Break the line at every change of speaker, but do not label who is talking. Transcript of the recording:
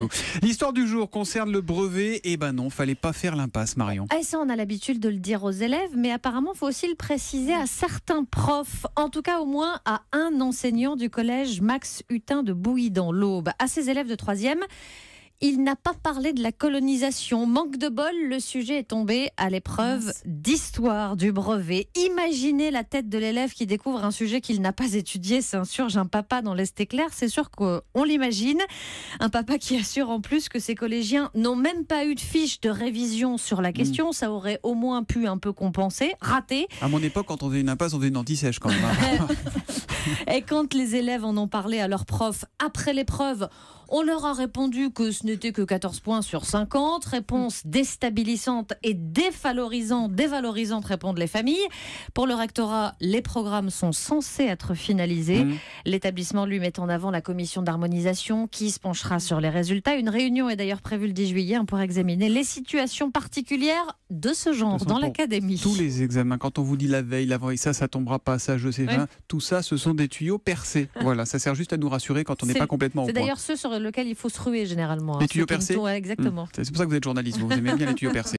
beaucoup. L'histoire du jour concerne le brevet. Eh ben non, fallait pas faire l'impasse, Marion.
Ah, et ça, on a l'habitude de le dire aux élèves, mais apparemment, il faut aussi le préciser à certains profs. En tout cas, au moins à un enseignant du collège Max Hutin de Bouilly dans l'Aube. À ses élèves de 3e, il n'a pas parlé de la colonisation. Manque de bol, le sujet est tombé à l'épreuve d'histoire du brevet. Imaginez la tête de l'élève qui découvre un sujet qu'il n'a pas étudié, s'insurge un papa dans l'Est-Éclair. C'est sûr qu'on l'imagine. Un papa qui assure en plus que ses collégiens n'ont même pas eu de fiche de révision sur la question. Ça aurait au moins pu un peu compenser. Raté.
À mon époque, quand on faisait une impasse, on faisait une anti-sèche quand même.
Et quand les élèves en ont parlé à leur prof après l'épreuve, on leur a répondu que ce n'était que 14 points sur 50. Réponse déstabilisante et dévalorisante, répondent les familles. Pour le rectorat, les programmes sont censés être finalisés. L'établissement, lui, met en avant la commission d'harmonisation qui se penchera sur les résultats. Une réunion est d'ailleurs prévue le 10 juillet pour examiner les situations particulières de ce genre dans l'académie.
Tous les examens, quand on vous dit la veille, l'avant, et ça tombera pas, ça je sais pas. Tout ça, ce sont des tuyaux percés. Voilà, ça sert juste à nous rassurer quand on n'est pas complètement au point.
C'est d'ailleurs ceux sur lesquels il faut se ruer généralement.
Les tuyaux percés.
Exactement.
C'est pour ça que vous êtes journaliste, vous aimez bien les tuyaux percés.